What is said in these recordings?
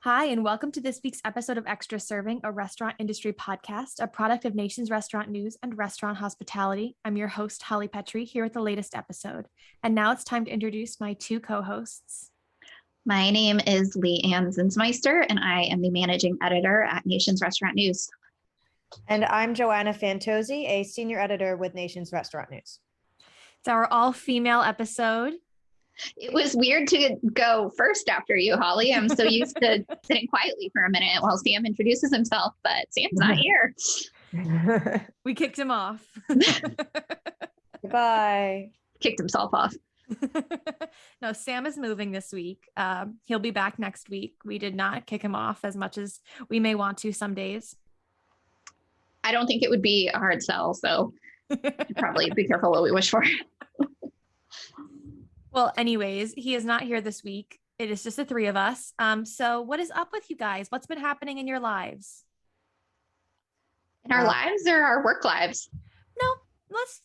Hi, and welcome to this week's episode of Extra Serving, a restaurant industry podcast, a product of Nation's Restaurant News and Restaurant Hospitality. I'm your host, Holly Petre, here with the latest episode. And now it's time to introduce my two co-hosts. My name is Leigh Zinsmeister, and I am the managing editor at Nation's Restaurant News. And I'm Joanna Fantozzi, a senior editor with Nation's Restaurant News. It's our all-female episode. It was weird to go first after you, Holly. I'm so used to sitting quietly for a minute while Sam introduces himself, but Sam's not here. We kicked him off. Goodbye. Kicked himself off. No, Sam is moving this week. He'll be back next week. We did not kick him off as much as we may want to some days. I don't think it would be a hard sell, so probably be careful what we wish for. Well, anyways, he is not here this week. It is just the three of us. So what is up with you guys? What's been happening in your lives? In our lives or our work lives? No, let's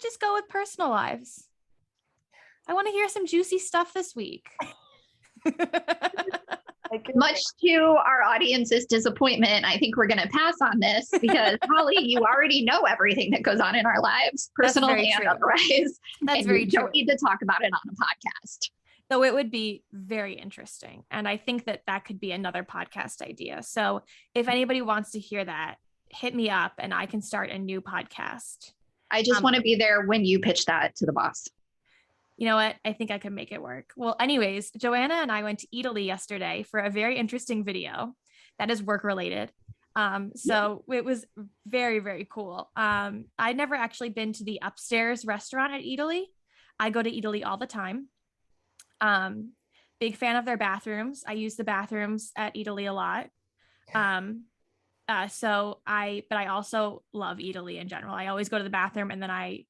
just go with personal lives. I want to hear some juicy stuff this week. Much to our audience's disappointment, I think we're going to pass on this because, Holly, you already know everything that goes on in our lives, personally and otherwise. That's very true. Don't need to talk about it on a podcast. Though it would be very interesting. And I think that could be another podcast idea. So if anybody wants to hear that, hit me up and I can start a new podcast. I just want to be there when you pitch that to the boss. You know what? I think I can make it work. Well, anyways, Joanna and I went to Italy yesterday for a very interesting video that is work related. So it was very, very cool. I'd never actually been to the upstairs restaurant at Italy. I go to Italy all the time. Big fan of their bathrooms. I use the bathrooms at Italy a lot. But I also love Italy in general. I always go to the bathroom and then I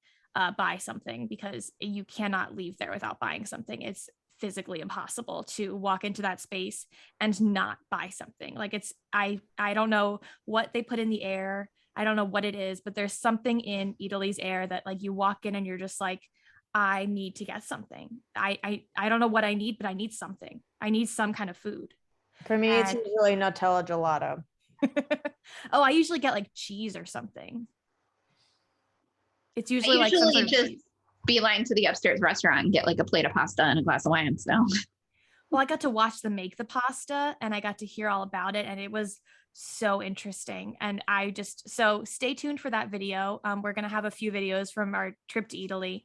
buy something because you cannot leave there without buying something. It's physically impossible to walk into that space and not buy something. Like I don't know what they put in the air. I don't know what it is, but there's something in Italy's air that like you walk in and you're just like, I need to get something. I don't know what I need, but I need something. I need some kind of food. For me, it's usually Nutella gelato. Oh, I usually get like cheese or something. It's usually like some sort of just cheese. Beeline to the upstairs restaurant and get like a plate of pasta and a glass of wine. So, well, I got to watch them make the pasta and I got to hear all about it. And it was so interesting. And so stay tuned for that video. We're going to have a few videos from our trip to Italy.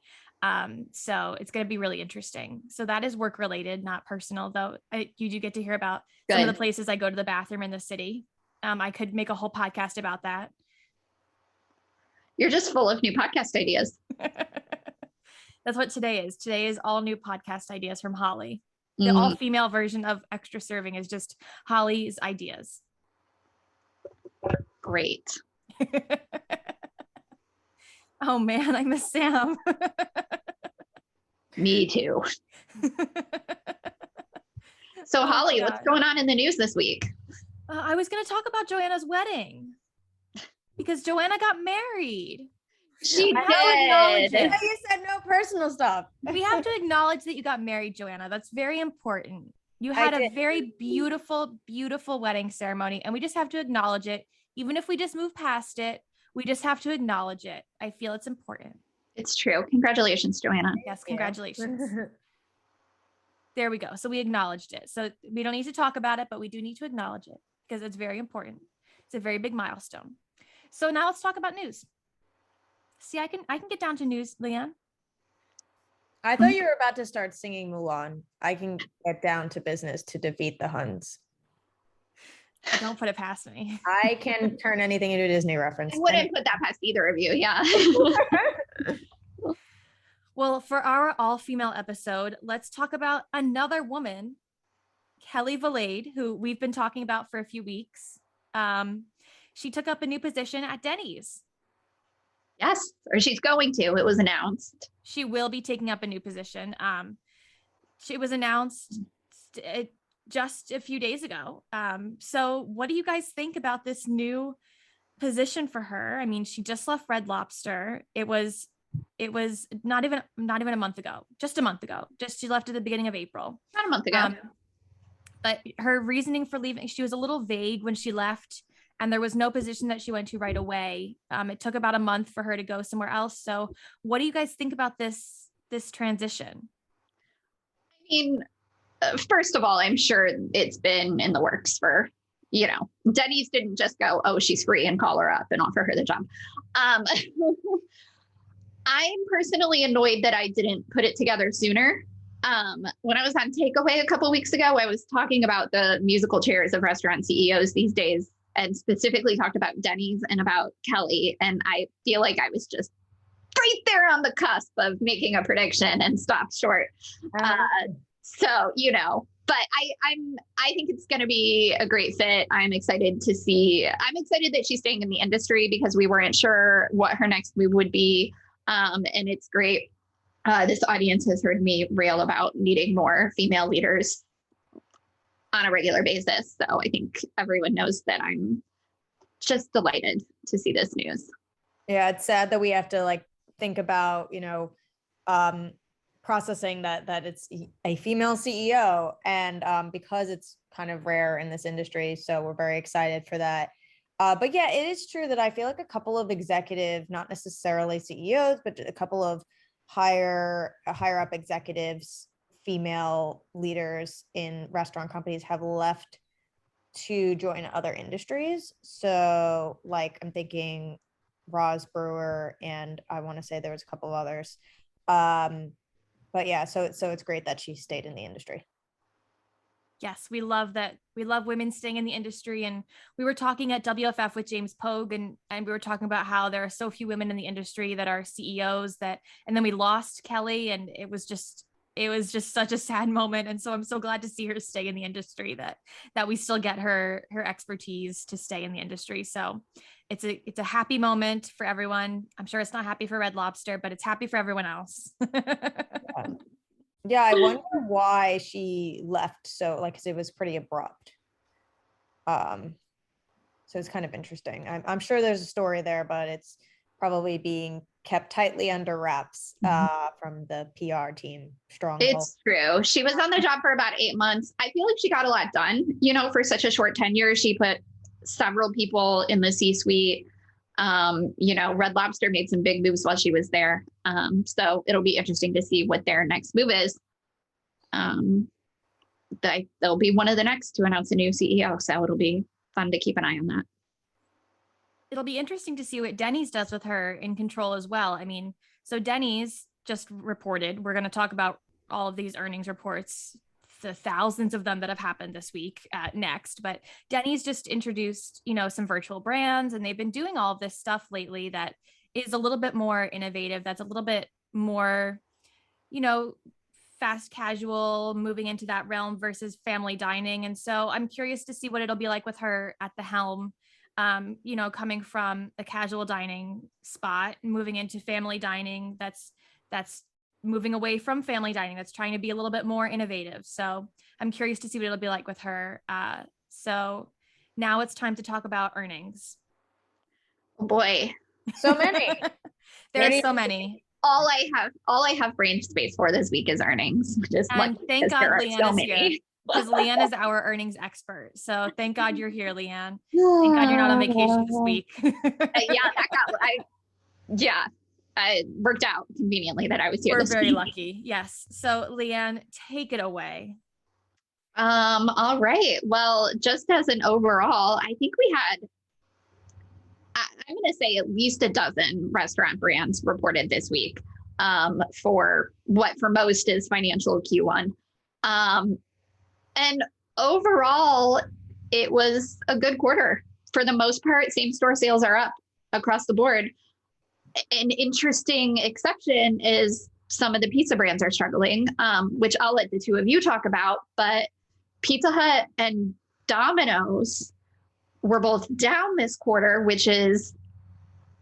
So it's going to be really interesting. So that is work related, not personal though. You do get to hear about some of the places I go to the bathroom in the city. I could make a whole podcast about that. You're just full of new podcast ideas. That's what today is. Today is all new podcast ideas from Holly. The all-female version of Extra Serving is just Holly's ideas. Great. Oh man, I miss Sam. Me too. So Holly, what's going on in the news this week? I was going to talk about Joanna's wedding. Because Joanna got married. She did. You said no personal stuff. We have to acknowledge that you got married, Joanna. That's very important. You had a very beautiful, beautiful wedding ceremony, and we just have to acknowledge it. Even if we just move past it, we just have to acknowledge it. I feel it's important. It's true. Congratulations, Joanna. Yes, congratulations. There we go. So we acknowledged it. So we don't need to talk about it, but we do need to acknowledge it because it's very important. It's a very big milestone. So now let's talk about news. See, I can get down to news, Leanne. I thought you were about to start singing Mulan. I can get down to business to defeat the Huns. Don't put it past me. I can turn anything into a Disney reference. I wouldn't put that past either of you. Yeah. Well, for our all-female episode, let's talk about another woman, Kelli Valade, who we've been talking about for a few weeks. She took up a new position at Denny's. Yes, or she's going to. It was announced. She will be taking up a new position. She was announced just a few days ago. So what do you guys think about this new position for her? I mean, she just left Red Lobster. It was not even a month ago, just a month ago. She left at the beginning of April. Not a month ago. But her reasoning for leaving, she was a little vague when she left, and there was no position that she went to right away. It took about a month for her to go somewhere else. So what do you guys think about this transition? I mean, first of all, I'm sure it's been in the works for, Denny's didn't just go, oh, she's free, and call her up and offer her the job. I'm personally annoyed that I didn't put it together sooner. When I was on Takeaway a couple of weeks ago, I was talking about the musical chairs of restaurant CEOs these days, and specifically talked about Denny's and about Kelli. And I feel like I was just right there on the cusp of making a prediction and stopped short. So, but I think it's going to be a great fit. I'm excited that she's staying in the industry because we weren't sure what her next move would be. And it's great. This audience has heard me rail about needing more female leaders on a regular basis. So I think everyone knows that I'm just delighted to see this news. Yeah, it's sad that we have to think about, processing that it's a female CEO, and because it's kind of rare in this industry. So we're very excited for that. But yeah, it is true that I feel like a couple of executive, not necessarily CEOs, but a couple of higher up executives, female leaders in restaurant companies have left to join other industries. So I'm thinking Roz Brewer, and I want to say there was a couple of others. But yeah, so it's great that she stayed in the industry. Yes, we love that. We love women staying in the industry. And we were talking at WFF with James Pogue, and we were talking about how there are so few women in the industry that are CEOs, and then we lost Kelli, and it was just such a sad moment. And so I'm so glad to see her stay in the industry, that we still get her expertise to stay in the industry. So it's a happy moment for everyone. I'm sure it's not happy for Red Lobster, but it's happy for everyone else. Yeah, I wonder why she left. So because it was pretty abrupt. So it's kind of interesting. I'm sure there's a story there, but it's probably being kept tightly under wraps from the PR team. It's true. She was on the job for about 8 months. I feel like she got a lot done, for such a short tenure. She put several people in the C-suite. Red Lobster made some big moves while she was there. So it'll be interesting to see what their next move is. They'll be one of the next to announce a new CEO. So it'll be fun to keep an eye on that. It'll be interesting to see what Denny's does with her in control as well. I mean, so Denny's just reported, we're going to talk about all of these earnings reports, the thousands of them that have happened this week next, but Denny's just introduced, some virtual brands, and they've been doing all of this stuff lately that is a little bit more innovative. That's a little bit more, fast casual, moving into that realm versus family dining. And so I'm curious to see what it'll be like with her at the helm, coming from a casual dining spot, moving into family dining. That's moving away from family dining. That's trying to be a little bit more innovative. So I'm curious to see what it'll be like with her. So now it's time to talk about earnings. Oh boy. So many. There's so many. All I have brain space for this week is earnings. Thank God Leanne is here, because Leanne is our earnings expert. So thank God you're here, Leanne. Thank God you're not on vacation this week. It worked out conveniently that I was here. We're very lucky. Yes. So Leanne, take it away. All right. Well, just as an overall, I think we had, I'm going to say at least a dozen restaurant brands reported this week, for what for most is financial Q1. And overall, it was a good quarter. For the most part, same store sales are up across the board. An interesting exception is some of the pizza brands are struggling, which I'll let the two of you talk about, but Pizza Hut and Domino's were both down this quarter, which is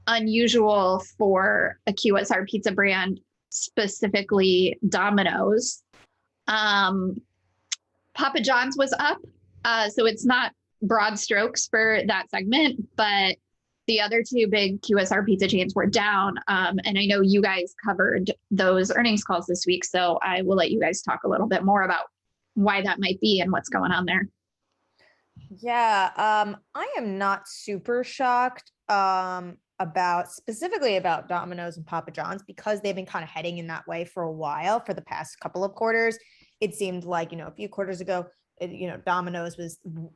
unusual for a QSR pizza brand, specifically Domino's. Papa John's was up, so it's not broad strokes for that segment, but the other two big QSR pizza chains were down. And I know you guys covered those earnings calls this week, so I will let you guys talk a little bit more about why that might be and what's going on there. Yeah, I am not super shocked specifically about Domino's and Papa John's, because they've been kind of heading in that way for a while. For the past couple of quarters, it seemed like, a few quarters ago, Domino's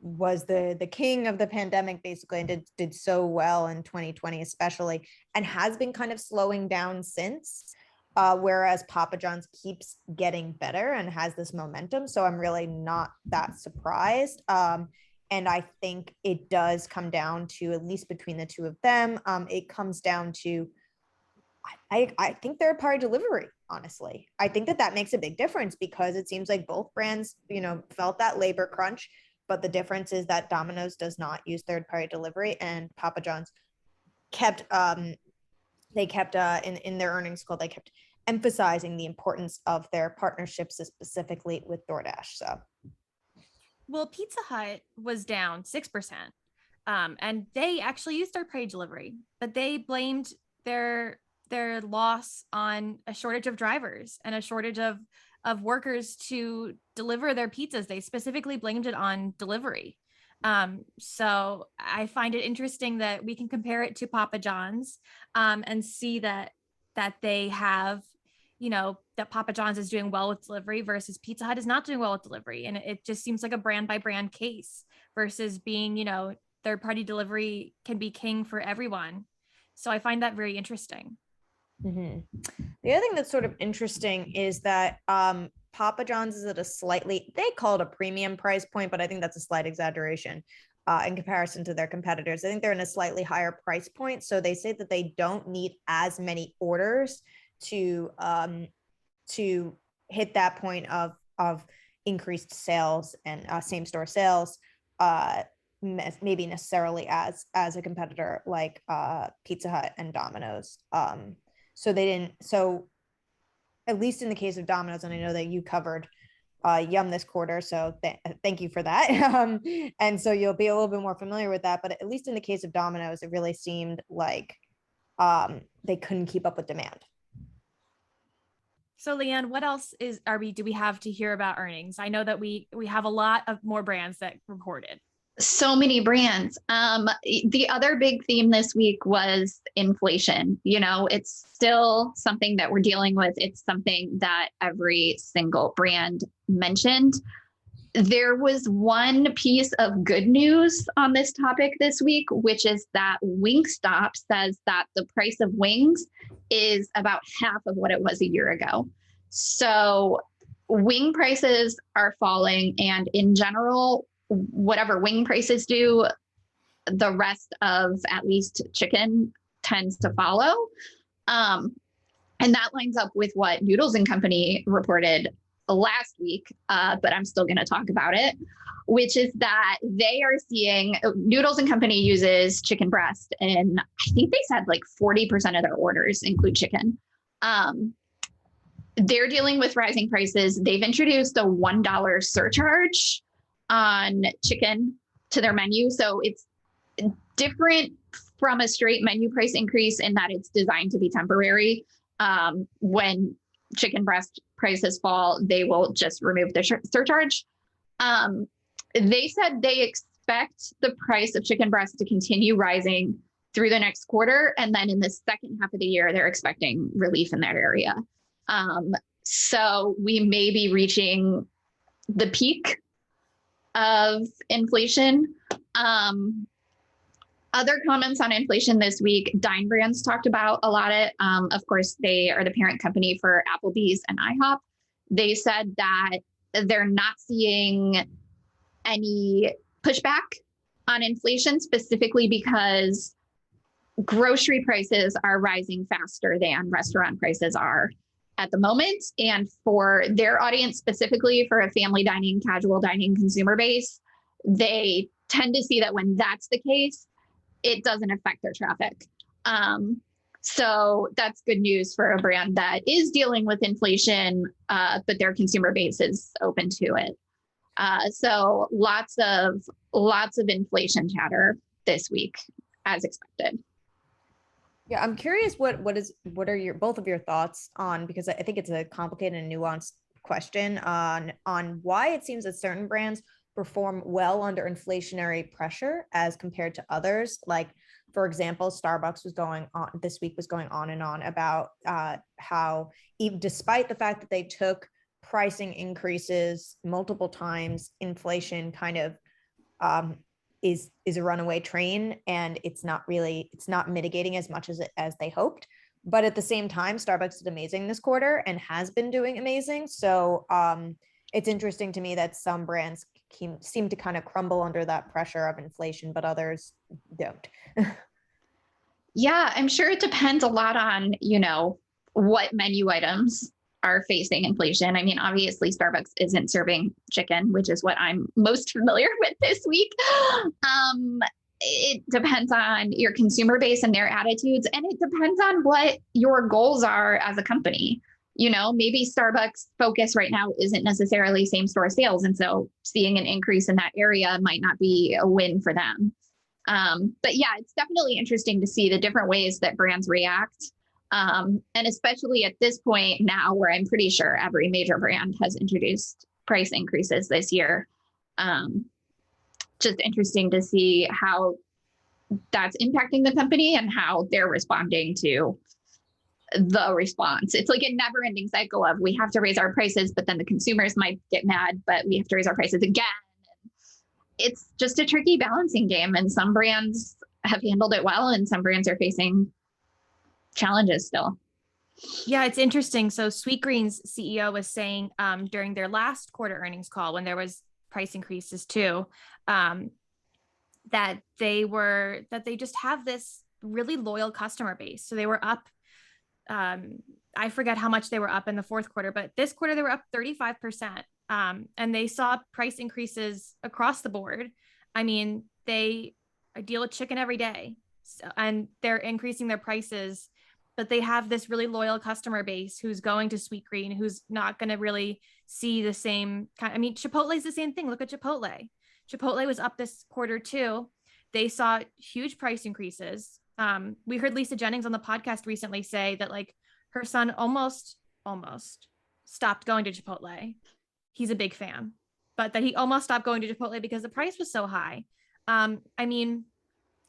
was the king of the pandemic basically, and did so well in 2020 especially, and has been kind of slowing down since. Whereas Papa John's keeps getting better and has this momentum. So I'm really not that surprised. And I think it does come down to, at least between the two of them, it comes down to, I think third-party delivery, honestly. I think that makes a big difference, because it seems like both brands, felt that labor crunch, but the difference is that Domino's does not use third-party delivery, and Papa John's kept in their earnings call, they kept emphasizing the importance of their partnerships, specifically with DoorDash. So. Well, Pizza Hut was down 6%, and they actually used third-party delivery, but they blamed their loss on a shortage of drivers and a shortage of workers to deliver their pizzas. They specifically blamed it on delivery. So I find it interesting that we can compare it to Papa John's, and see that they have, that Papa John's is doing well with delivery versus Pizza Hut is not doing well with delivery. And it just seems like a brand by brand case versus being, third-party delivery can be king for everyone. So I find that very interesting. Mm-hmm. The other thing that's sort of interesting is that Papa John's is at they call it a premium price point, but I think that's a slight exaggeration in comparison to their competitors. I think they're in a slightly higher price point. So they say that they don't need as many orders to hit that point of increased sales and same store sales, maybe necessarily as a competitor like Pizza Hut and Domino's. So they didn't. So at least in the case of Domino's, and I know that you covered Yum this quarter, so thank you for that. And so you'll be a little bit more familiar with that. But at least in the case of Domino's, it really seemed like they couldn't keep up with demand. So Leanne, what else do we have to hear about earnings? I know that we have a lot of more brands that reported. So many brands. The other big theme this week was inflation. It's still something that we're dealing with. It's something that every single brand mentioned. There was one piece of good news on this topic this week, which is that Wingstop says that the price of wings is about half of what it was a year ago. So wing prices are falling, and in general, whatever wing prices do, the rest of at least chicken tends to follow. And that lines up with what Noodles & Company reported last week, but I'm still going to talk about it, which is that they are seeing Noodles & Company uses chicken breast, and I think they said like 40% of their orders include chicken. They're dealing with rising prices. They've introduced a $1 surcharge on chicken to their menu. So it's different from a straight menu price increase in that it's designed to be temporary. When chicken breast prices fall, they will just remove the surcharge. They said they expect the price of chicken breast to continue rising through the next quarter. And then in the second half of the year, they're expecting relief in that area. So we may be reaching the peak of inflation. Other comments on inflation this week, Dine Brands talked about a lot of it. Of course, they are the parent company for Applebee's and IHOP. They said that they're not seeing any pushback on inflation, specifically because grocery prices are rising faster than restaurant prices are at the moment. And for their audience, specifically for a family dining, casual dining consumer base, they tend to see that when that's the case, it doesn't affect their traffic. So that's good news for a brand that is dealing with inflation, but their consumer base is open to it. So lots of inflation chatter this week, as expected. Yeah, I'm curious what are both of your thoughts on, because I think it's a complicated and nuanced question on why it seems that certain brands perform well under inflationary pressure as compared to others. Like, for example, Starbucks was going on and on about how even despite the fact that they took pricing increases multiple times, inflation kind of is a runaway train, and it's not mitigating as much as they hoped. But at the same time, Starbucks did amazing this quarter and has been doing amazing. So it's interesting to me that some brands seem to kind of crumble under that pressure of inflation, but others don't. Yeah, I'm sure it depends a lot on, what menu items are facing inflation. I mean, obviously Starbucks isn't serving chicken, which is what I'm most familiar with this week. It depends on your consumer base and their attitudes, and it depends on what your goals are as a company. Maybe Starbucks' focus right now isn't necessarily same store sales. And so seeing an increase in that area might not be a win for them. But yeah, it's definitely interesting to see the different ways that brands react. And especially at this point now where I'm pretty sure every major brand has introduced price increases this year. Just interesting to see how that's impacting the company and how they're responding to the response. It's like a never ending cycle of we have to raise our prices, but then the consumers might get mad, but we have to raise our prices again. It's just a tricky balancing game, and some brands have handled it well and some brands are facing challenges still. Yeah, it's interesting. So Sweetgreen's CEO was saying during their last quarter earnings call, when there was price increases too, that they just have this really loyal customer base. So they were up, I forget how much they were up in the fourth quarter, but this quarter they were up 35%. And they saw price increases across the board. I mean, they deal with chicken every day, and they're increasing their prices, but they have this really loyal customer base who's going to Sweetgreen, who's not going to really see the same kind. I mean, Chipotle is the same thing. Look at Chipotle. Chipotle was up this quarter too. They saw huge price increases. We heard Lisa Jennings on the podcast recently say that like her son almost stopped going to Chipotle. He's a big fan, but that he almost stopped going to Chipotle because the price was so high. I mean,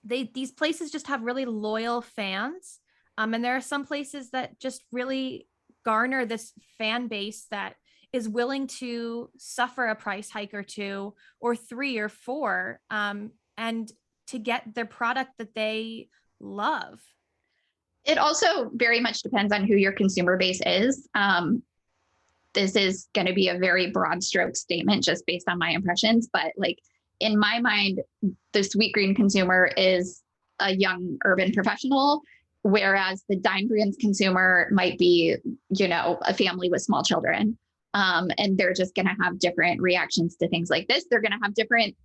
these places just have really loyal fans. And there are some places that just really garner this fan base that is willing to suffer a price hike or two or three or four, and to get their product that they love. It also very much depends on who your consumer base is. This is going to be a very broad stroke statement just based on my impressions, but like in my mind, the Sweetgreen consumer is a young urban professional, whereas the Dine Brands consumer might be, a family with small children. And they're just going to have different reactions to things like this. They're going to have different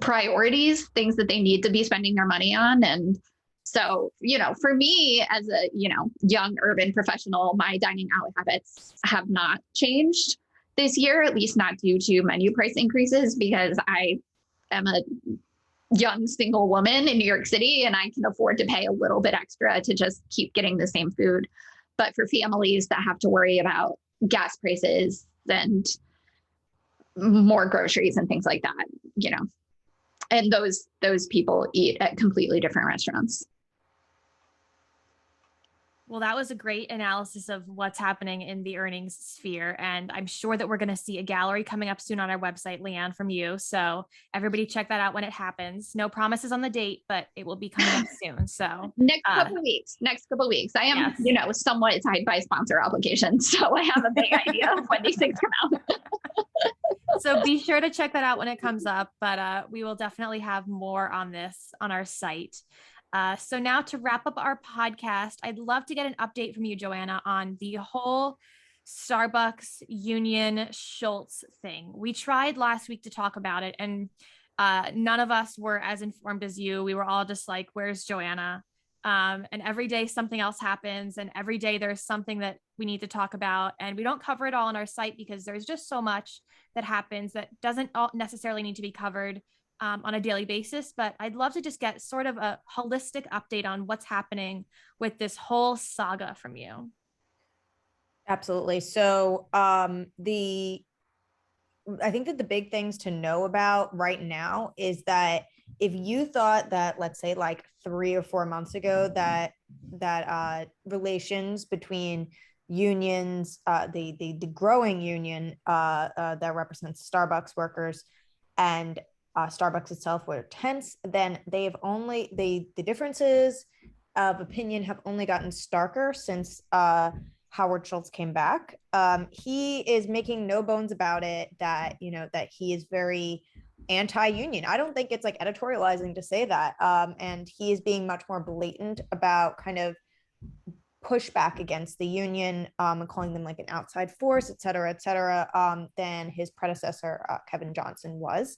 priorities, things that they need to be spending their money on. And so, for me as a, young urban professional, my dining out habits have not changed this year, at least not due to menu price increases, because I am a young single woman in New York City and I can afford to pay a little bit extra to just keep getting the same food. But for families that have to worry about gas prices and more groceries and things like that, and those people eat at completely different restaurants. Well, that was a great analysis of what's happening in the earnings sphere. And I'm sure that we're going to see a gallery coming up soon on our website, Leanne, from you. So everybody check that out when it happens. No promises on the date, but it will be coming up soon. So next couple of weeks. I am, somewhat tied by sponsor obligations. So I have a big idea of when these things come out. So be sure to check that out when it comes up, but we will definitely have more on this on our site. So now to wrap up our podcast, I'd love to get an update from you, Joanna, on the whole Starbucks Union Schultz thing. We tried last week to talk about it, and none of us were as informed as you. We were all just like, where's Joanna? And every day something else happens, and every day there's something that we need to talk about, and we don't cover it all on our site because there's just so much that happens that doesn't necessarily need to be covered on a daily basis. But I'd love to just get sort of a holistic update on what's happening with this whole saga from you. Absolutely. So I think that the big things to know about right now is that if you thought that, let's say like 3 or 4 months ago, that relations between unions, the growing union that represents Starbucks workers and Starbucks itself were tense, then the differences of opinion have only gotten starker since Howard Schultz came back. He is making no bones about it that, that he is very anti-union. I don't think it's like editorializing to say that. And he is being much more blatant about kind of pushback against the union, and calling them like an outside force, et cetera, than his predecessor, Kevin Johnson, was.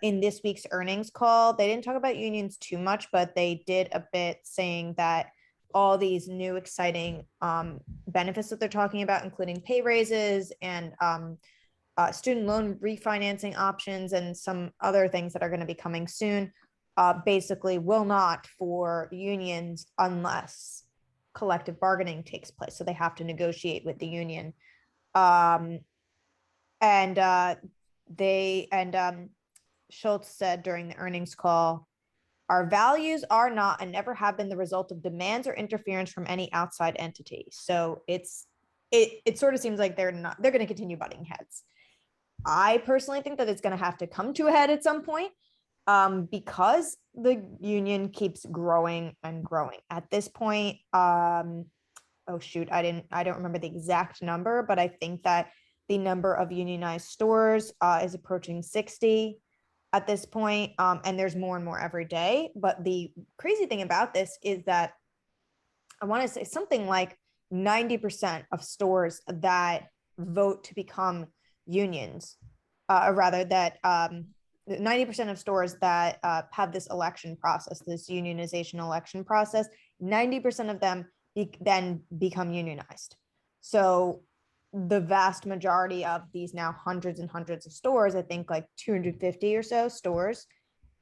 In this week's earnings call, they didn't talk about unions too much, but they did a bit saying that all these new exciting benefits that they're talking about, including pay raises and student loan refinancing options and some other things that are going to be coming soon, basically will not for unions unless collective bargaining takes place. So they have to negotiate with the union. Schultz said during the earnings call, our values are not and never have been the result of demands or interference from any outside entity. So it sort of seems like they're going to continue butting heads. I personally think that it's going to have to come to a head at some point, because the union keeps growing and growing. At this point, I don't remember the exact number, but I think that the number of unionized stores is approaching 60 at this point, and there's more and more every day. But the crazy thing about this is that I want to say something like 90% of stores that vote to become unions, or rather that 90% of stores that have this election process, this unionization election process, 90% of them then become unionized. So the vast majority of these now hundreds and hundreds of stores, I think like 250 or so stores,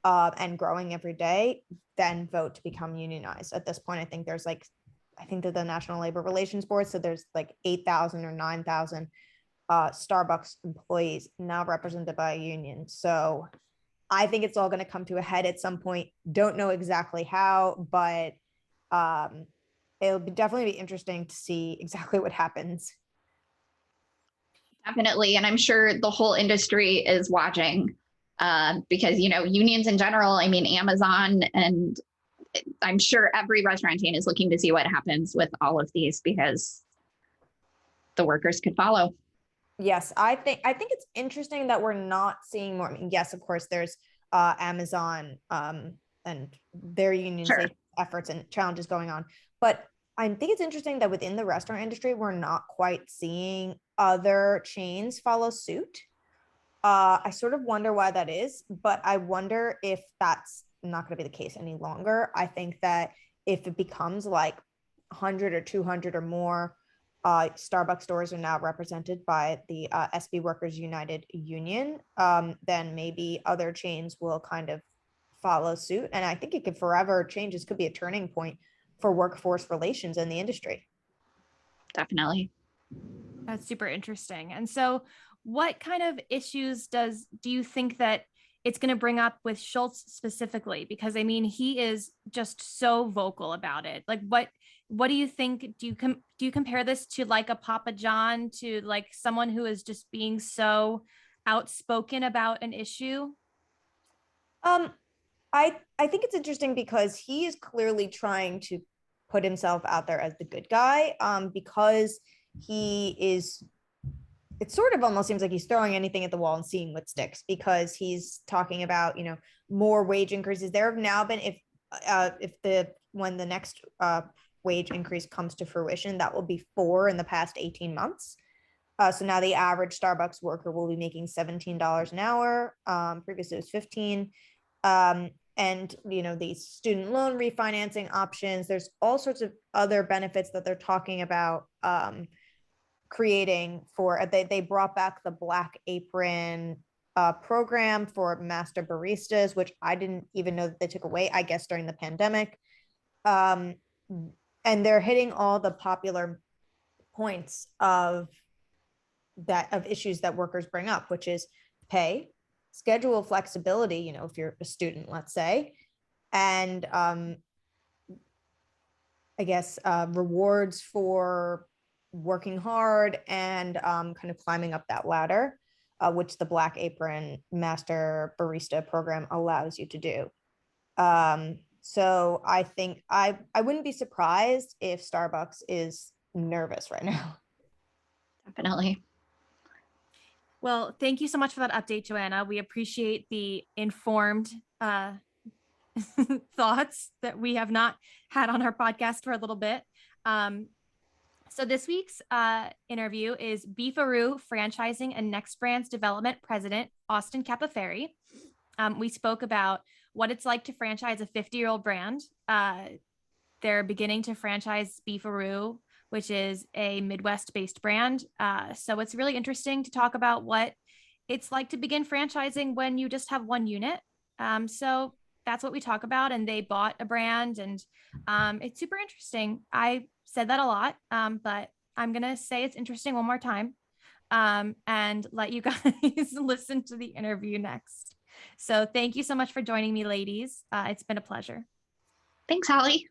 and growing every day, then vote to become unionized. At this point, I think that the National Labor Relations Board said there's like 8,000 or 9,000 Starbucks employees now represented by a union. So I think it's all going to come to a head at some point. Don't know exactly how, but it'll definitely be interesting to see exactly what happens. Definitely. And I'm sure the whole industry is watching, because, unions in general, I mean, Amazon, and I'm sure every restaurant chain is looking to see what happens with all of these because the workers could follow. Yes, I think it's interesting that we're not seeing more. I mean, yes, of course, there's Amazon and their unionization efforts and challenges going on, but I think it's interesting that within the restaurant industry, we're not quite seeing other chains follow suit. I sort of wonder why that is, but I wonder if that's not going to be the case any longer. I think that if it becomes like 100 or 200 or more Starbucks stores are now represented by the SB Workers United Union, then maybe other chains will kind of follow suit. And I think it could forever change. This could be a turning point for workforce relations in the industry. Definitely. That's super interesting. And so what kind of issues do you think that it's going to bring up with Schultz specifically? Because I mean, he is just so vocal about it. Like what do you think? Do you compare this to like a Papa John, to like someone who is just being so outspoken about an issue? I think it's interesting because he is clearly trying to put himself out there as the good guy, because it sort of almost seems like he's throwing anything at the wall and seeing what sticks, because he's talking about, more wage increases. There have now been, when the next wage increase comes to fruition, that will be 4 in the past 18 months. So now the average Starbucks worker will be making $17 an hour. Previously it was 15. And the student loan refinancing options, there's all sorts of other benefits that they're talking about creating for, they brought back the Black Apron program for master baristas, which I didn't even know that they took away, I guess, during the pandemic. And they're hitting all the popular points of issues that workers bring up, which is pay, schedule flexibility, you know, if you're a student, let's say, and I guess rewards for working hard and kind of climbing up that ladder, which the Black Apron Master Barista program allows you to do. So I think I wouldn't be surprised if Starbucks is nervous right now. Definitely. Well, thank you so much for that update, Joanna. We appreciate the informed thoughts that we have not had on our podcast for a little bit. So this week's interview is Beefaroo Franchising and Next Brands Development President, Austin Capaferri. We spoke about what it's like to franchise a 50-year-old brand. They're beginning to franchise Beefaroo, which is a Midwest-based brand. So it's really interesting to talk about what it's like to begin franchising when you just have one unit. So that's what we talk about. And they bought a brand, and it's super interesting. I said that a lot, but I'm going to say it's interesting one more time and let you guys listen to the interview next. So thank you so much for joining me, ladies. It's been a pleasure. Thanks, Holly.